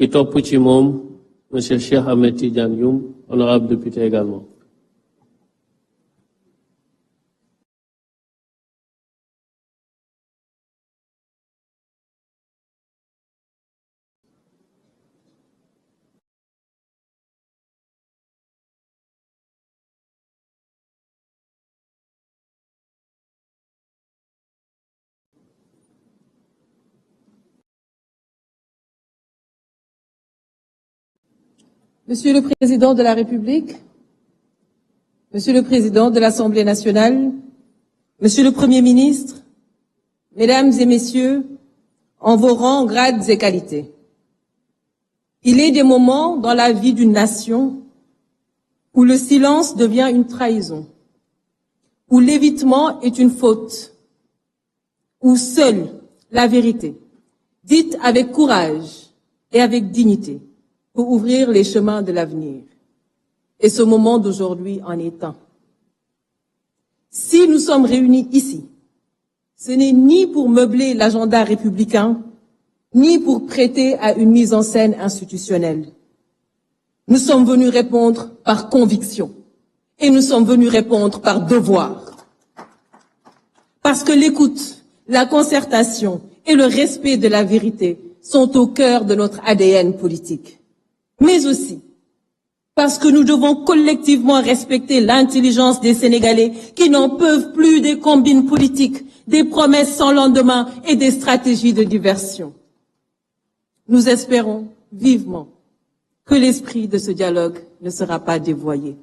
Qui topp ci moom monsieur Cheikh Ahmed Tidiane Youm, honorable député également. Monsieur le Président de la République, Monsieur le Président de l'Assemblée nationale, Monsieur le Premier ministre, Mesdames et Messieurs, en vos rangs, grades et qualités. Il est des moments dans la vie d'une nation où le silence devient une trahison, où l'évitement est une faute, où seule la vérité, dite avec courage et avec dignité, pour ouvrir les chemins de l'avenir. Et ce moment d'aujourd'hui en est un. Si nous sommes réunis ici, ce n'est ni pour meubler l'agenda républicain, ni pour prêter à une mise en scène institutionnelle. Nous sommes venus répondre par conviction et nous sommes venus répondre par devoir. Parce que l'écoute, la concertation et le respect de la vérité sont au cœur de notre ADN politique. Mais aussi parce que nous devons collectivement respecter l'intelligence des Sénégalais qui n'en peuvent plus des combines politiques, des promesses sans lendemain et des stratégies de diversion. Nous espérons vivement que l'esprit de ce dialogue ne sera pas dévoyé.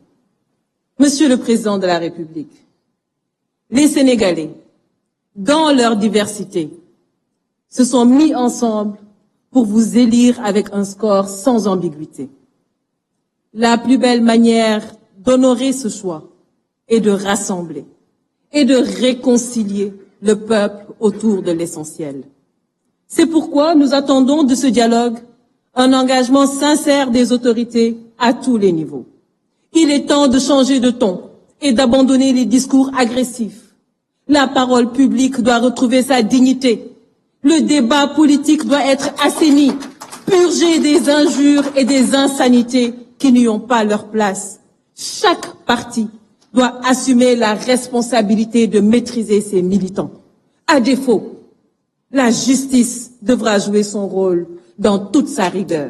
Monsieur le Président de la République, les Sénégalais, dans leur diversité, se sont mis ensemble pour vous élire avec un score sans ambiguïté. La plus belle manière d'honorer ce choix est de rassembler et de réconcilier le peuple autour de l'essentiel. C'est pourquoi nous attendons de ce dialogue un engagement sincère des autorités à tous les niveaux. Il est temps de changer de ton et d'abandonner les discours agressifs. La parole publique doit retrouver sa dignité. Le débat politique doit être assaini, purgé des injures et des insanités qui n'y ont pas leur place. Chaque parti doit assumer la responsabilité de maîtriser ses militants. À défaut, la justice devra jouer son rôle dans toute sa rigueur.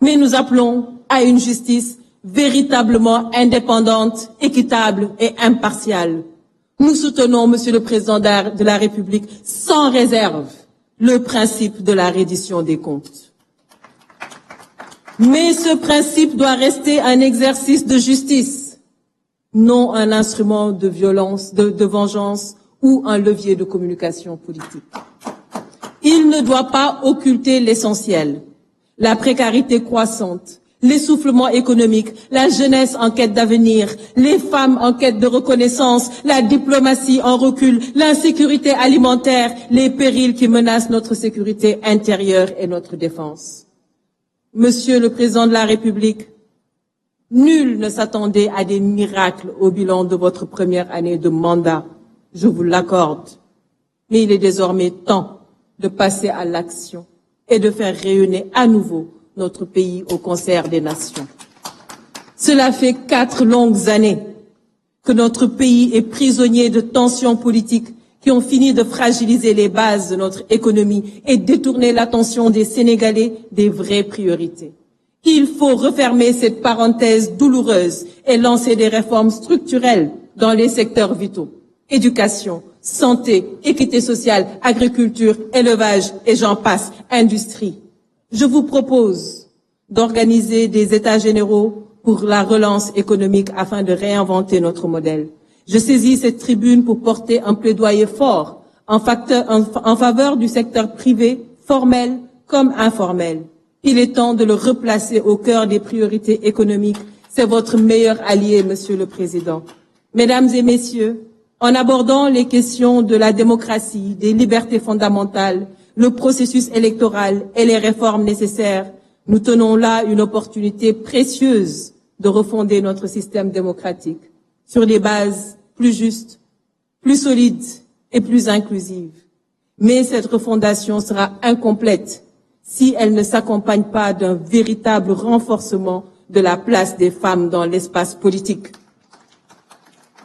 Mais nous appelons à une justice véritablement indépendante, équitable et impartiale. Nous soutenons, Monsieur le Président de la République, sans réserve, le principe de la reddition des comptes. Mais ce principe doit rester un exercice de justice, non un instrument de violence, de vengeance ou un levier de communication politique. Il ne doit pas occulter l'essentiel, la précarité croissante, l'essoufflement économique, la jeunesse en quête d'avenir, les femmes en quête de reconnaissance, la diplomatie en recul, l'insécurité alimentaire, les périls qui menacent notre sécurité intérieure et notre défense. Monsieur le Président de la République, nul ne s'attendait à des miracles au bilan de votre première année de mandat, je vous l'accorde. Mais il est désormais temps de passer à l'action et de faire rayonner à nouveau notre pays au concert des nations. Cela fait 4 longues années que notre pays est prisonnier de tensions politiques qui ont fini de fragiliser les bases de notre économie et détourner l'attention des Sénégalais des vraies priorités. Il faut refermer cette parenthèse douloureuse et lancer des réformes structurelles dans les secteurs vitaux. Éducation, santé, équité sociale, agriculture, élevage et j'en passe, industrie. Je vous propose d'organiser des États généraux pour la relance économique afin de réinventer notre modèle. Je saisis cette tribune pour porter un plaidoyer fort en faveur du secteur privé, formel comme informel. Il est temps de le replacer au cœur des priorités économiques. C'est votre meilleur allié, Monsieur le Président. Mesdames et Messieurs, en abordant les questions de la démocratie, des libertés fondamentales, le processus électoral et les réformes nécessaires, nous tenons là une opportunité précieuse de refonder notre système démocratique sur des bases plus justes, plus solides et plus inclusives. Mais cette refondation sera incomplète si elle ne s'accompagne pas d'un véritable renforcement de la place des femmes dans l'espace politique.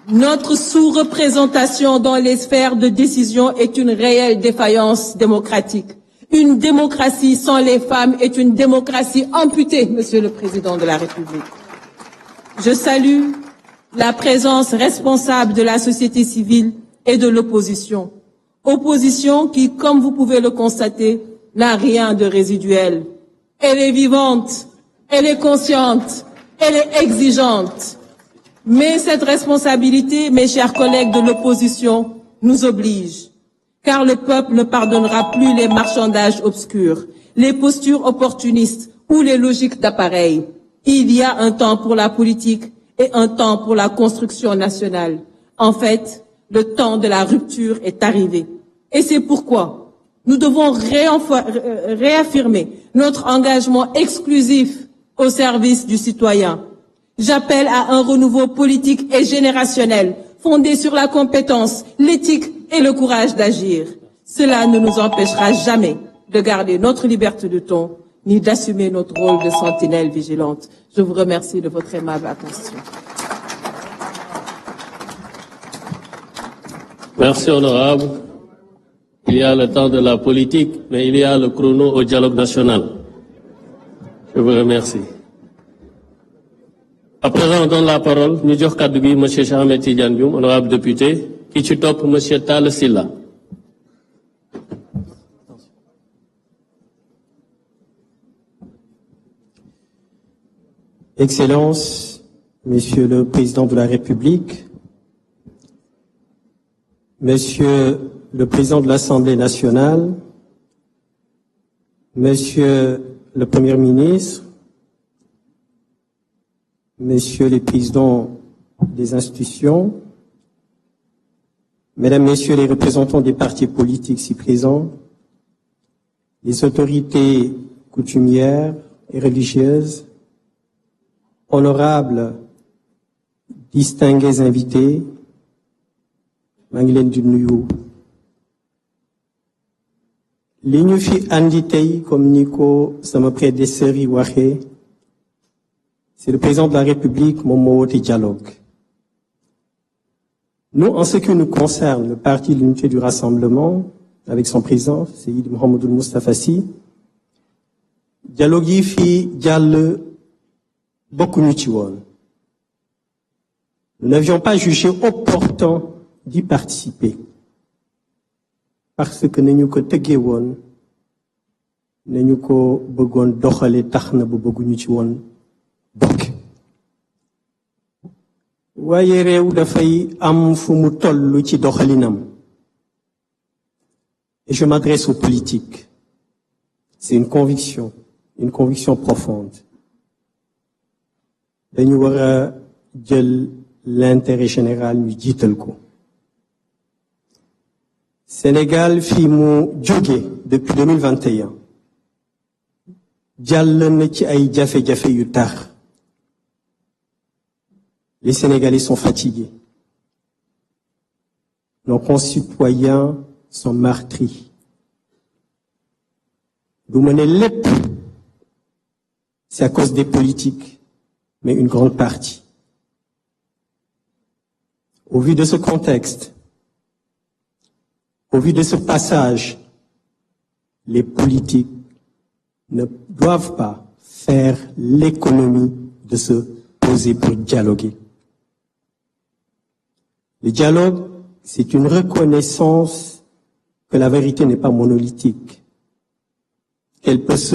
Notre sous-représentation dans les sphères de décision est une réelle défaillance démocratique. Une démocratie sans les femmes est une démocratie amputée, Monsieur le Président de la République. Je salue la présence responsable de la société civile et de l'opposition. Opposition qui, comme vous pouvez le constater, n'a rien de résiduel. Elle est vivante, elle est consciente, elle est exigeante. Mais cette responsabilité, mes chers collègues de l'opposition, nous oblige. Car le peuple ne pardonnera plus les marchandages obscurs, les postures opportunistes ou les logiques d'appareil. Il y a un temps pour la politique et un temps pour la construction nationale. En fait, le temps de la rupture est arrivé. Et c'est pourquoi nous devons réaffirmer notre engagement exclusif au service du citoyen. J'appelle à un renouveau politique et générationnel, fondé sur la compétence, l'éthique et le courage d'agir. Cela ne nous empêchera jamais de garder notre liberté de ton, ni d'assumer notre rôle de sentinelle vigilante. Je vous remercie de votre aimable attention. Merci, honorable. Il y a le temps de la politique, mais il y a le chrono au dialogue national. Je vous remercie. À présent, on donne la parole, nous disons Kadoubi, M. Cheikh Tidiane Youm, honorable député, qui est top M. Tal Silla. Excellences, Monsieur le Président de la République, Monsieur le Président de l'Assemblée nationale, Monsieur le Premier ministre, Messieurs les présidents des institutions, Mesdames, Messieurs les représentants des partis politiques ici présents, les autorités coutumières et religieuses, honorables, distingués invités, maa ngi leen di nuyu. Li ñu fi andi tey comme ni ko sama prédécesseur yi waxee, c'est le président de la République moom moo woote dialogue. Nous, en ce qui nous concerne, le parti de l'unité du rassemblement, avec son président, Seyid Mouhamadou Moustapha Sy, dialogue yi fi jàll bokkuñu ci woon. Nous n'avions pas jugé opportun d'y participer parce que nañu ko tëggee woon nañu ko bëggoon doxale tax na bu bëgguñu ci woon bokk. waaye réew dafay am fu mu tollu ci doxalinam. Et je m'adresse aux politiques. C'est une conviction profonde. dañu war a jël l'intérêt général ñu jiital ko. Sénégal fi mu jóge depuis 2021 jàll na ci ay jafe-jafe yu tar. Les Sénégalais sont fatigués. Nos concitoyens sont meurtris. du ma ne lépp c'est à cause des politiques, mais une grande partie. Au vu de ce contexte, au vu de ce passage, les politiques ne doivent pas faire l'économie de se poser pour dialoguer. Le dialogue, c'est une reconnaissance que la vérité n'est pas monolithique, qu'elle peut se